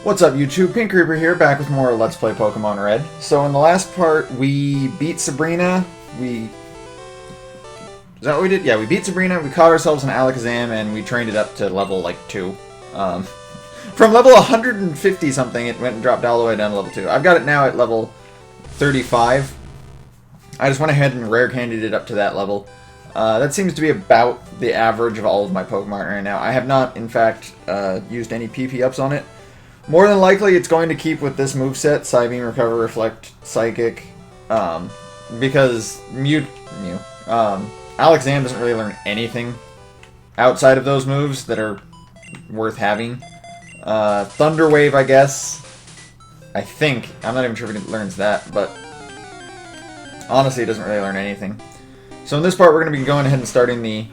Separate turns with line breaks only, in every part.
What's up YouTube, Pink Reaper here, back with more Let's Play Pokemon Red. So in the last part, we beat Sabrina, Is that what we did? Yeah, we beat Sabrina, we caught ourselves an Alakazam, and we trained it up to level, like, 2. From level 150 something, it went and dropped all the way down to level 2. I've got it now at level 35. I just went ahead and rare candied it up to that level. That seems to be about the average of all of my Pokemon right now. I have not, in fact, used any PP ups on it. More than likely, it's going to keep with this moveset, Psybeam, Recover, Reflect, Psychic, because Alakazam doesn't really learn anything outside of those moves that are worth having. Thunder Wave, I guess. I think. I'm not even sure if it learns that, but honestly, it doesn't really learn anything. So in this part, we're going to be going ahead and starting the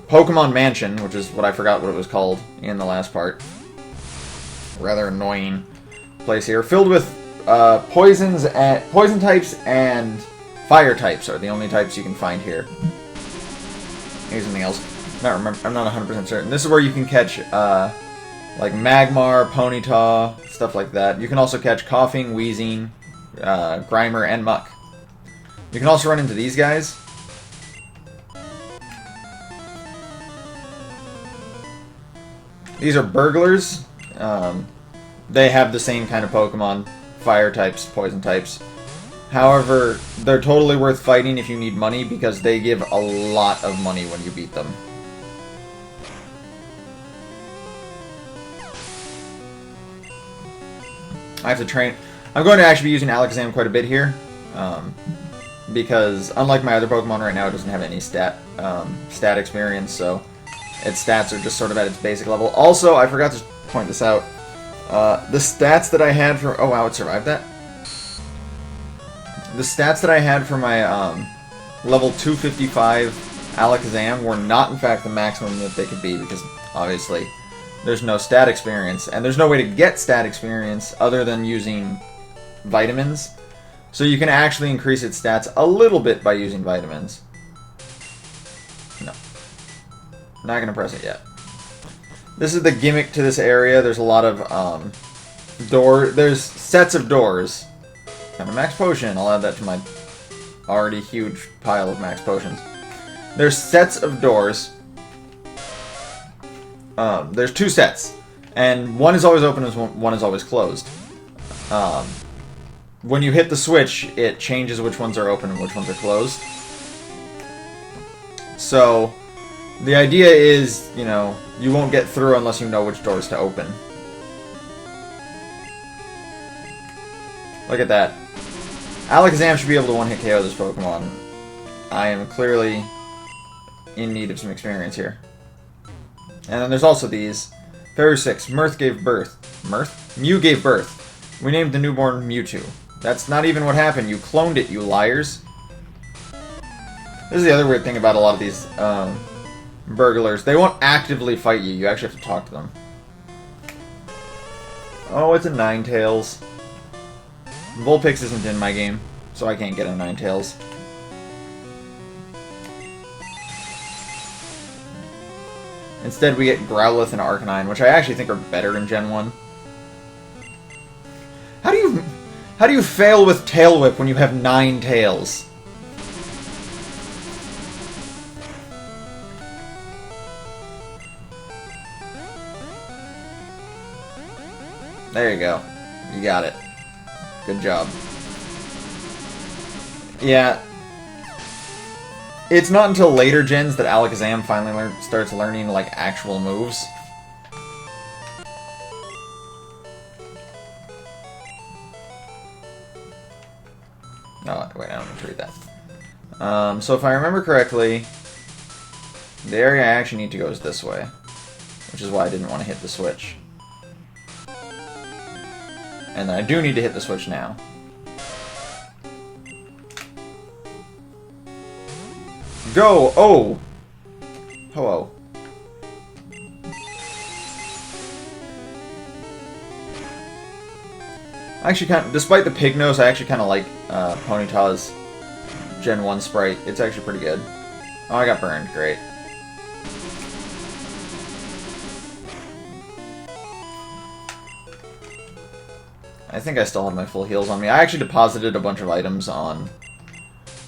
Pokemon Mansion, which is what I forgot what it was called in the last part. Rather annoying place here, filled with poison types and fire types are the only types you can find here. Maybe something else. I'm not 100% certain. This is where you can catch like Magmar, Ponyta, stuff like that. You can also catch Coughing, Wheezing, Grimer, and Muck. You can also run into these guys. These are burglars. They have the same kind of Pokemon, fire types, poison types. However, they're totally worth fighting if you need money because they give a lot of money when you beat them. I have to train. I'm going to actually be using Alakazam quite a bit here, because unlike my other Pokemon right now, it doesn't have any stat experience, so its stats are just sort of at its basic level. Also, I forgot to point this out. The stats that I had for... Oh, wow, it survived that. The stats that I had for my level 255 Alakazam were not, in fact, the maximum that they could be, because, obviously, there's no stat experience, and there's no way to get stat experience other than using vitamins. So you can actually increase its stats a little bit by using vitamins. No. Not going to press it yet. This is the gimmick to this area. There's a lot of there's sets of doors. Got a max potion. I'll add that to my already huge pile of max potions. There's sets of doors. There's 2 sets, and one is always open and one is always closed. When you hit the switch, it changes which ones are open and which ones are closed. So the idea is, you know, you won't get through unless you know which doors to open. Look at that. Alakazam should be able to one-hit KO this Pokemon. I am clearly in need of some experience here. And then there's also these. February 6th, Mirth gave birth. Mirth? Mew gave birth. We named the newborn Mewtwo. That's not even what happened. You cloned it, you liars. This is the other weird thing about a lot of these burglars. They won't actively fight you. You actually have to talk to them. Oh, it's a Ninetales. Vulpix isn't in my game, so I can't get a Ninetales. Instead, we get Growlithe and Arcanine, which I actually think are better in Gen 1. How do you fail with Tail Whip when you have 9 tails? There you go. You got it. Good job. Yeah. It's not until later gens that Alakazam finally starts learning, like, actual moves. Oh, wait, I don't need to read that. So if I remember correctly, the area I actually need to go is this way. Which is why I didn't want to hit the switch. And then I do need to hit the switch now. Go! Oh! Hello. I actually despite the pig nose, I actually kind of like Ponyta's Gen 1 sprite. It's actually pretty good. Oh, I got burned. Great. I think I still have my full heals on me. I actually deposited a bunch of items on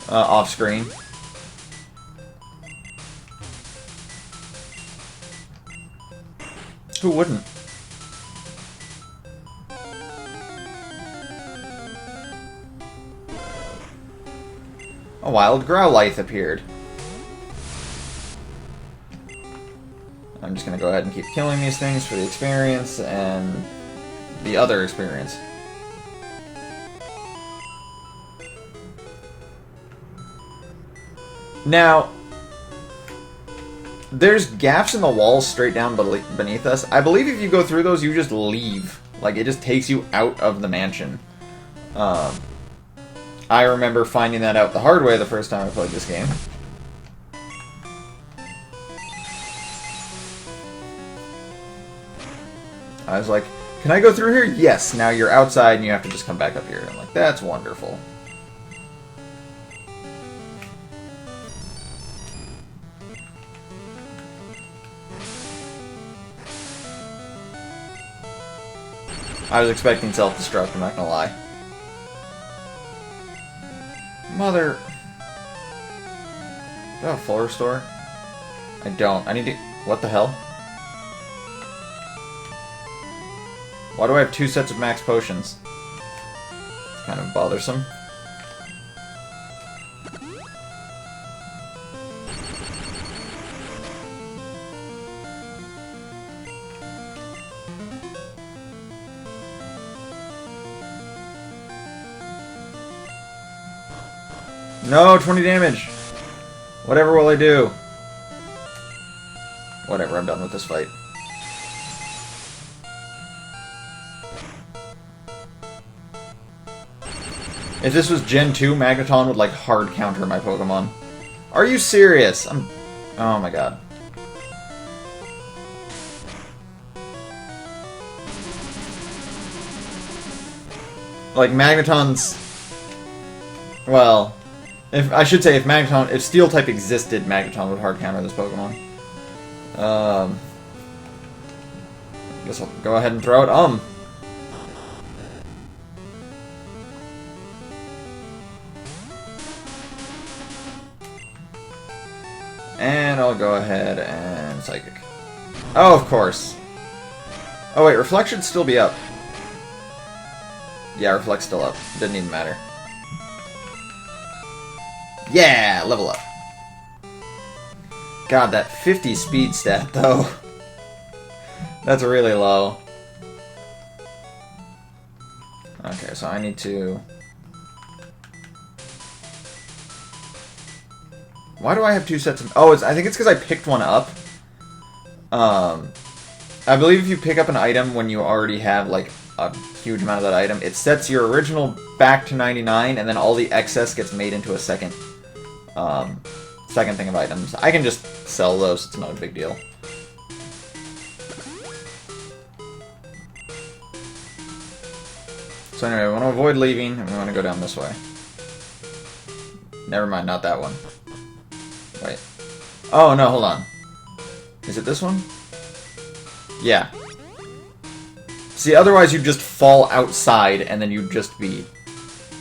off screen. Who wouldn't? A wild Growlithe appeared. I'm just gonna go ahead and keep killing these things for the experience and the other experience. Now, there's gaps in the walls straight down beneath us. I believe if you go through those, you just leave. Like, it just takes you out of the mansion. I remember finding that out the hard way the first time I played this game. I was like, can I go through here? Yes, now you're outside and you have to just come back up here. I'm like, that's wonderful. I was expecting self-destruct, I'm not gonna lie. Mother... Do I have a full restore? I don't. I need to... What the hell? Why do I have 2 sets of max potions? It's kind of bothersome. No, 20 damage! Whatever will I do? Whatever, I'm done with this fight. If this was Gen 2, Magneton would, like, hard counter my Pokemon. Are you serious? Oh my god. Like, Magneton's... Well... I should say, if Steel-type existed, Magneton would hard counter this Pokemon. I guess I'll go ahead and throw it. And I'll go ahead and Psychic. Oh, of course. Oh wait, Reflect should still be up. Yeah, Reflect's still up. Didn't even matter. Yeah, level up. God, that 50 speed stat, though. That's really low. Okay, so I need to... Why do I have 2 sets of... Oh, I think it's because I picked one up. I believe if you pick up an item when you already have, like, a huge amount of that item, it sets your original back to 99, and then all the excess gets made into a second thing of items. I can just sell those, it's not a big deal. So anyway, we want to avoid leaving, and we want to go down this way. Never mind, not that one. Wait. Oh, no, hold on. Is it this one? Yeah. See, otherwise you'd just fall outside, and then you'd just be,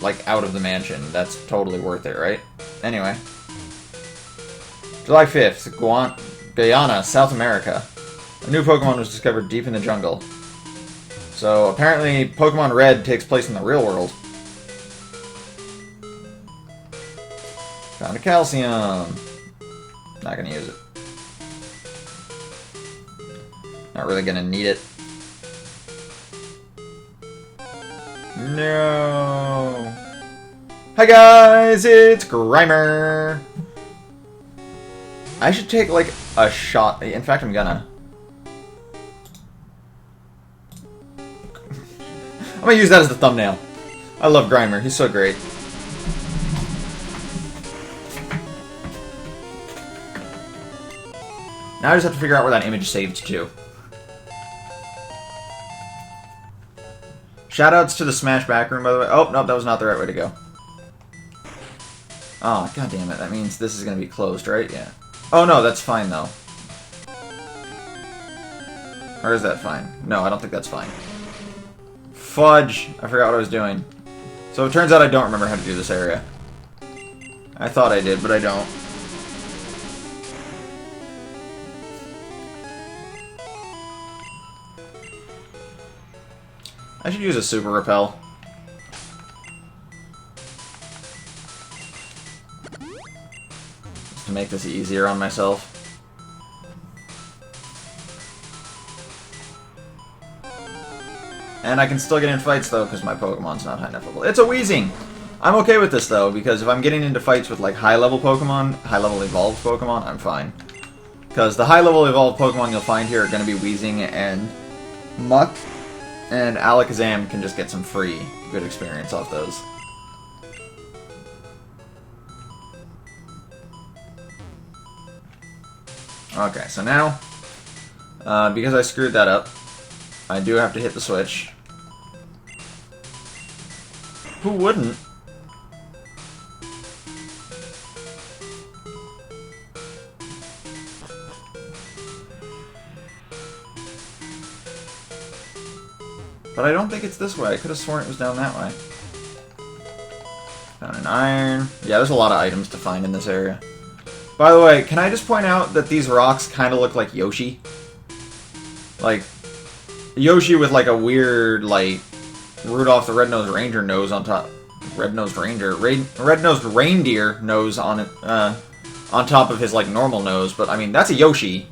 like, out of the mansion. That's totally worth it, right? Anyway. July 5th, Guyana, South America. A new Pokemon was discovered deep in the jungle. So, apparently, Pokemon Red takes place in the real world. Found a calcium. Not gonna use it. Not really gonna need it. No. Hi guys, it's Grimer. I should take like a shot. In fact, I'm gonna. I'm gonna use that as the thumbnail. I love Grimer. He's so great. Now I just have to figure out where that image saved to. Shoutouts to the Smash backroom, by the way. Oh, no, that was not the right way to go. Oh, god damn it. That means this is going to be closed, right? Yeah. Oh, no, that's fine, though. Or is that fine? No, I don't think that's fine. Fudge! I forgot what I was doing. So it turns out I don't remember how to do this area. I thought I did, but I don't. I should use a super repel. Just to make this easier on myself. And I can still get in fights, though, because my Pokemon's not high enough level. It's a Weezing! I'm okay with this, though, because if I'm getting into fights with, like, high-level Pokemon, high-level evolved Pokemon, I'm fine. Because the high-level evolved Pokemon you'll find here are going to be Weezing and Muck, and Alakazam can just get some free good experience off those. Okay, so now, because I screwed that up, I do have to hit the switch. Who wouldn't? But I don't think it's this way. I could have sworn it was down that way. Found an iron. Yeah, there's a lot of items to find in this area. By the way, can I just point out that these rocks kind of look like Yoshi? Like, Yoshi with like a weird, like, Rudolph the Red-Nosed Ranger nose on top. Red-Nosed Ranger? Red-Nosed Reindeer nose on it, on top of his, like, normal nose. But, I mean, that's a Yoshi.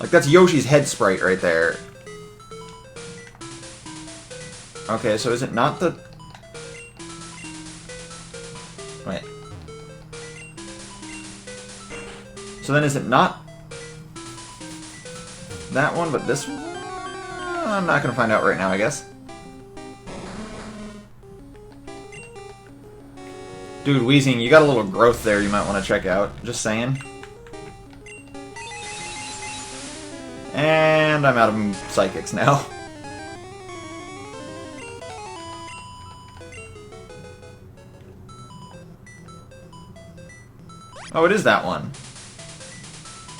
Like, that's Yoshi's head sprite right there. Okay, so is it not the... Wait. So then is it not that one, but this one? I'm not gonna find out right now, I guess. Dude, Weezing, you got a little growth there you might want to check out. Just saying. And I'm out of psychics now. Oh, it is that one.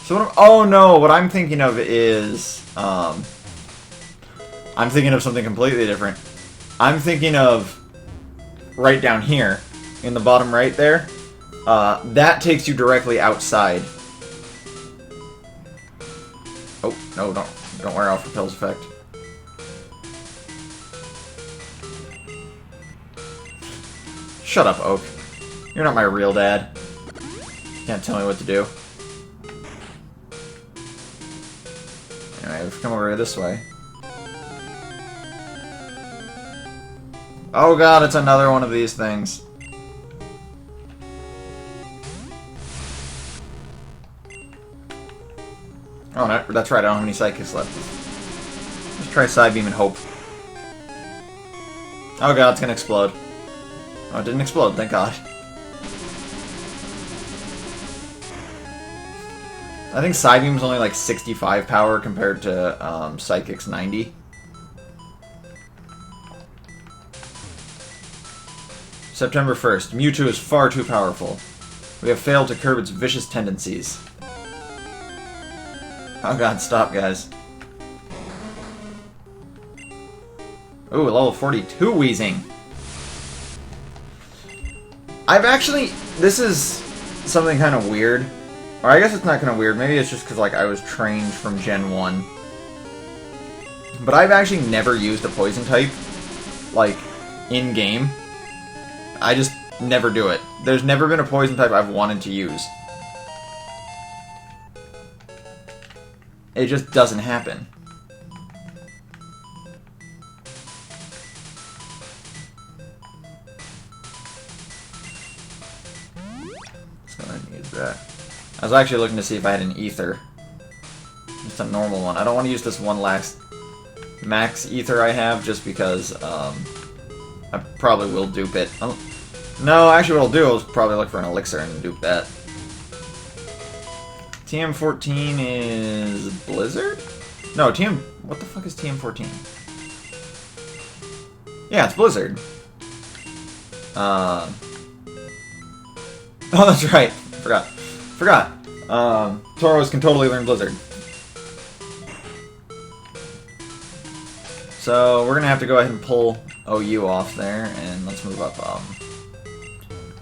So what oh no, what I'm thinking of is, I'm thinking of something completely different. I'm thinking of right down here, in the bottom right there. That takes you directly outside. Oh, no, don't wear off Repel's effect. Shut up, Oak. You're not my real dad. Can't tell me what to do. Anyway, we've come over this way. Oh god, it's another one of these things. Oh, no, that's right, I don't have any Psychics left. Let's try Psybeam and hope. Oh god, it's gonna explode. Oh, it didn't explode, thank god. I think Psybeam's only like 65 power compared to Psychic's 90. September 1st. Mewtwo is far too powerful. We have failed to curb its vicious tendencies. Oh god, stop, guys. Ooh, level 42 Weezing. I've actually... This is something kind of weird. Or I guess it's not kind of weird. Maybe it's just because like I was trained from Gen 1. But I've actually never used a poison type, like, in-game. I just never do it. There's never been a poison type I've wanted to use. It just doesn't happen. So I need that. I was actually looking to see if I had an ether. Just a normal one. I don't want to use this one last max ether I have just because I probably will dupe it. No, actually what I'll do is probably look for an elixir and dupe that. TM14 is Blizzard? No, what the fuck is TM14? Yeah, it's Blizzard. Oh, that's right. Forgot. Tauros can totally learn Blizzard. So we're gonna have to go ahead and pull OU off there, and let's move up.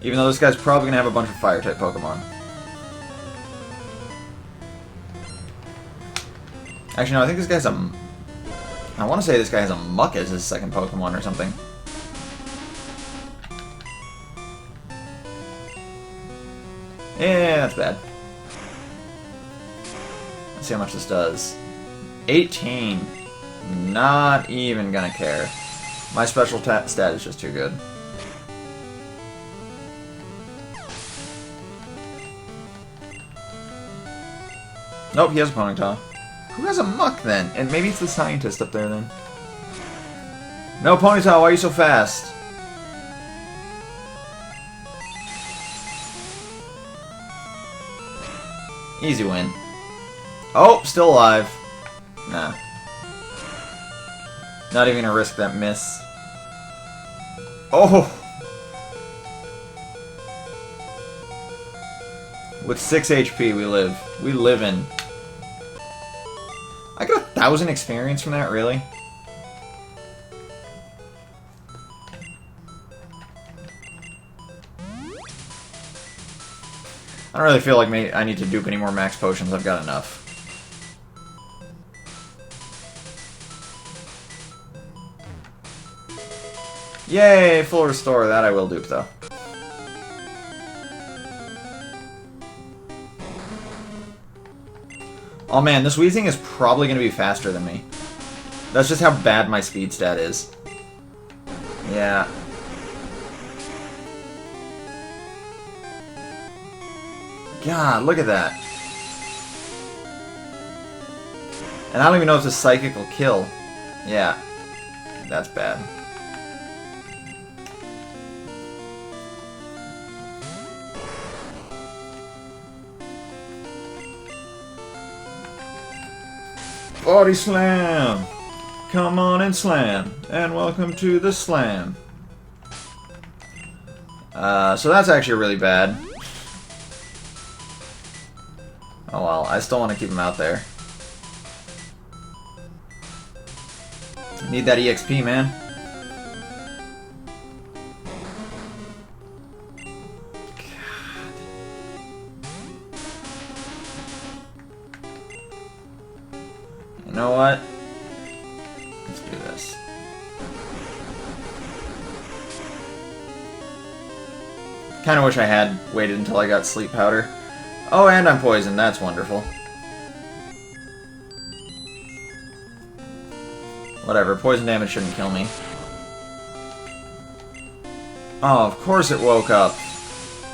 Even though this guy's probably gonna have a bunch of fire-type Pokemon. Actually, no, I think this guy's a... I want to say this guy has a Muck as his second Pokemon or something. Yeah, that's bad. Let's see how much this does. 18. Not even gonna care. My special stat is just too good. Nope, he has a Ponyta. Who has a Muck then? And maybe it's the scientist up there then. No, Ponyta, why are you so fast? Easy win. Oh, still alive. Nah. Not even gonna risk that miss. Oh! With 6 HP, we live. We live in. I got 1,000 experience from that, really? I don't really feel like I need to dupe any more max potions. I've got enough. Yay! Full restore. That I will dupe, though. Oh man, this Weezing is probably going to be faster than me. That's just how bad my speed stat is. Yeah. God, look at that. And I don't even know if this Psychic will kill. Yeah. That's bad. Body slam! Come on and slam. And welcome to the slam. So that's actually really bad. Oh well, I still want to keep him out there. Need that EXP, man. You know what? Let's do this. Kinda wish I had waited until I got Sleep Powder. Oh, and I'm poisoned. That's wonderful. Whatever, poison damage shouldn't kill me. Oh, of course it woke up.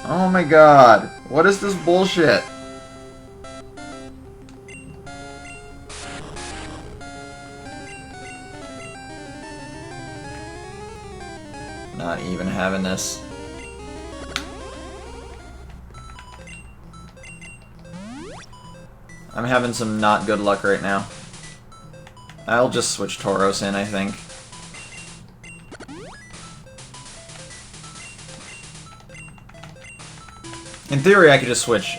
Oh my god. What is this bullshit? Not even having this. I'm having some not good luck right now. I'll just switch Tauros in, I think. In theory, I could just switch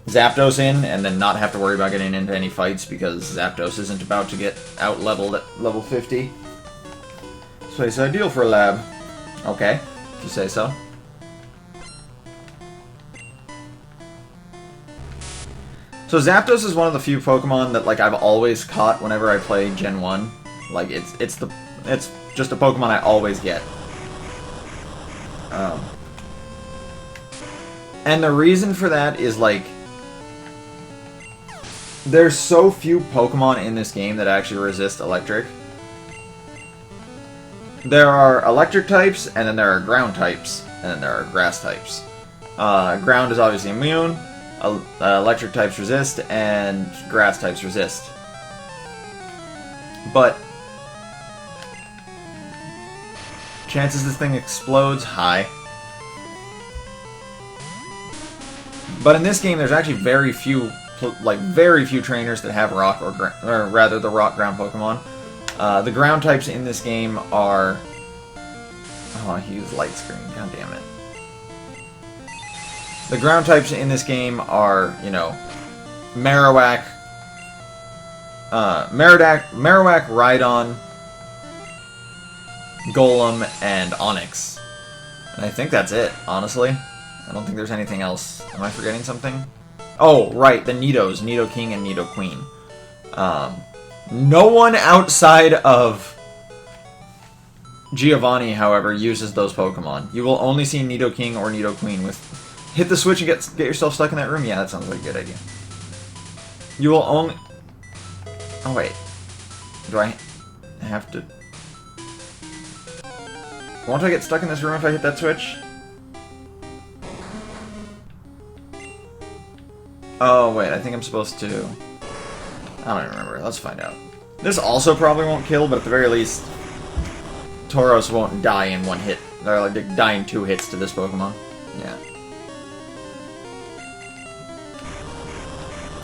Zapdos in and then not have to worry about getting into any fights because Zapdos isn't about to get out-leveled at level 50. So it's ideal for a lab. Okay, if you say so. So Zapdos is one of the few Pokemon that like I've always caught whenever I play Gen 1. Like it's just a Pokemon I always get. And the reason for that is like there's so few Pokemon in this game that actually resist electric. There are electric types, and then there are ground types, and then there are grass types. Ground is obviously immune. Electric types resist, and grass types resist. But chances this thing explodes, high. But in this game, there's actually very few trainers that have rock or rather the rock ground Pokemon. The ground types in this game are... Oh, I used light screen, god damn it. The ground types in this game are, you know, Marowak, Marowak, Rhydon, Golem, and Onix. And I think that's it, honestly. I don't think there's anything else. Am I forgetting something? Oh, right, the Nidos. Nidoking and Nidoqueen. No one outside of Giovanni, however, uses those Pokemon. You will only see Nidoking or Nidoqueen with... Hit the switch and get yourself stuck in that room? Yeah, that sounds like a good idea. You will only... Oh, wait. Do I have to... Won't I get stuck in this room if I hit that switch? Oh, wait, I think I'm supposed to... I don't even remember. Let's find out. This also probably won't kill, but at the very least, Tauros won't die in one hit. They're like die in 2 hits to this Pokemon. Yeah.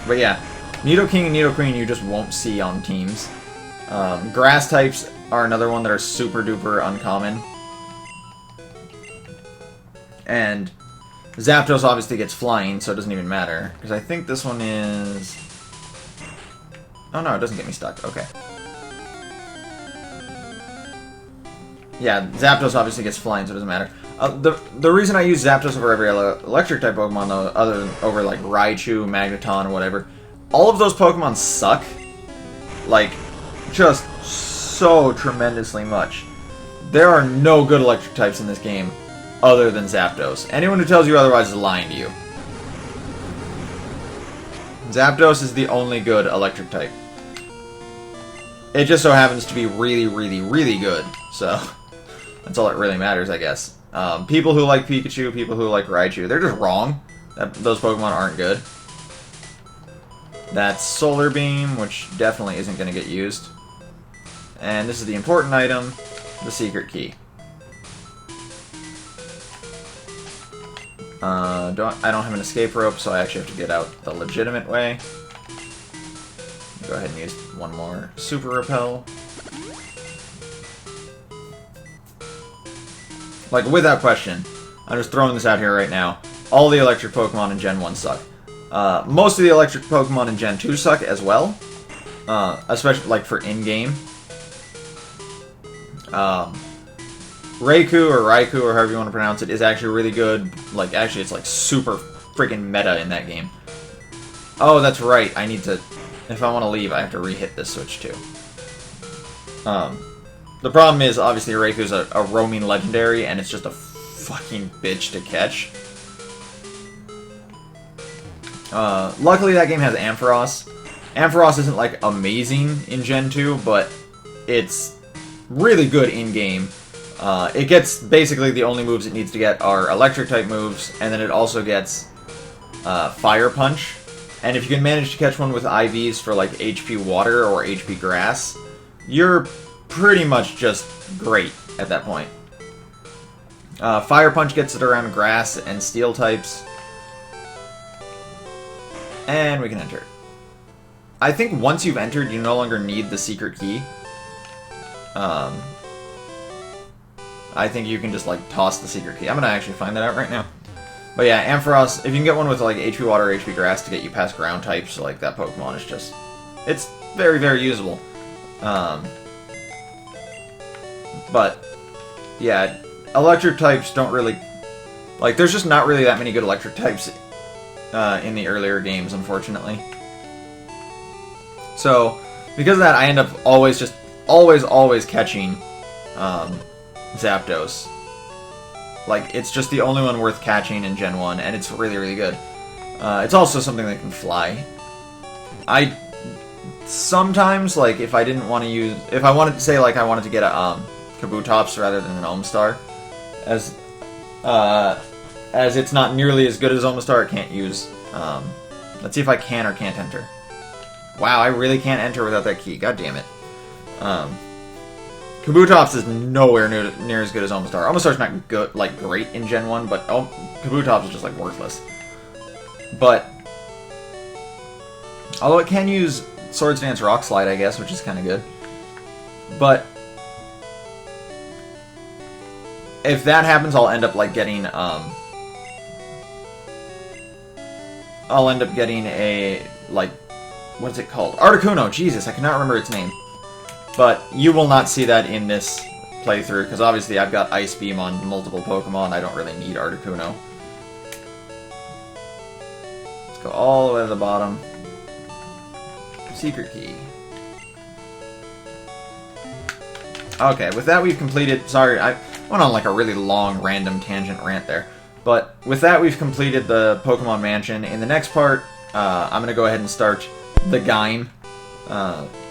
But yeah, Nidoking and Nidoqueen you just won't see on teams. Grass types are another one that are super duper uncommon. And Zapdos obviously gets flying, so it doesn't even matter. Because I think this one is... Oh no, it doesn't get me stuck. Okay. Yeah, Zapdos obviously gets flying, so it doesn't matter. The reason I use Zapdos over every electric type Pokemon, though, over like Raichu, Magneton, or whatever, all of those Pokemon suck. Like, just so tremendously much. There are no good electric types in this game other than Zapdos. Anyone who tells you otherwise is lying to you. Zapdos is the only good electric type. It just so happens to be really, really, really good. So, that's all that really matters, I guess. People who like Pikachu, people who like Raichu, they're just wrong. Those Pokemon aren't good. That's Solar Beam, which definitely isn't going to get used. And this is the important item, the secret key. I don't have an escape rope, so I actually have to get out the legitimate way. Go ahead and use one more Super Repel. Like, without question, I'm just throwing this out here right now. All the electric Pokemon in Gen 1 suck. Most of the electric Pokemon in Gen 2 suck as well. Especially, like, for in-game. Raikou, or Raikou, or however you want to pronounce it, is actually really good. Like, actually, it's, like, super freaking meta in that game. Oh, that's right. I need to... If I want to leave, I have to re-hit this switch, too. The problem is, obviously, Raikou's a roaming legendary, and it's just a fucking bitch to catch. Luckily, that game has Ampharos. Ampharos isn't, like, amazing in Gen 2, but it's really good in-game. It gets, basically, the only moves it needs to get are Electric-type moves, and then it also gets Fire Punch. And if you can manage to catch one with IVs for, like, HP Water or HP Grass, you're pretty much just great at that point. Fire Punch gets it around Grass and Steel types. And we can enter. I think once you've entered, you no longer need the secret key. I think you can just, like, toss the secret key. I'm gonna actually find that out right now. But yeah, Ampharos, if you can get one with, like, HP Water or HP Grass to get you past ground types, like, that Pokemon is just... It's very, very usable. But, yeah, electric types don't really... Like, there's just not really that many good electric types in the earlier games, unfortunately. So, because of that, I end up always catching Zapdos. Like, it's just the only one worth catching in Gen 1, and it's really, really good. It's also something that can fly. Sometimes, like, if I didn't want to use... If I wanted to say, like, I wanted to get a Kabutops rather than an Omastar, as it's not nearly as good as Omastar, it can't use... let's see if I can or can't enter. Wow, I really can't enter without that key. God damn it. Kabutops is nowhere near as good as Omastar. Omastar's not good, like, great in Gen 1, but Kabutops is just, like, worthless. But, although it can use Swords Dance Rock Slide, I guess, which is kind of good. But, if that happens, I'll end up, like, getting, I'll end up getting a, like, what is it called? Articuno! Jesus, I cannot remember its name. But you will not see that in this playthrough, because obviously I've got Ice Beam on multiple Pokemon. I don't really need Articuno. Let's go all the way to the bottom. Secret key. Okay, with that we've completed... Sorry, I went on like a really long random tangent rant there. But with that we've completed the Pokemon Mansion. In the next part, I'm going to go ahead and start the Gaim,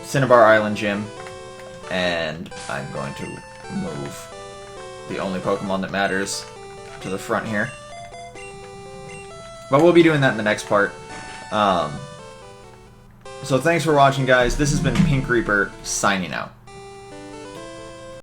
Cinnabar Island Gym, and I'm going to move the only Pokemon that matters to the front here. But we'll be doing that in the next part. So thanks for watching, guys. This has been Pink Reaper, signing out.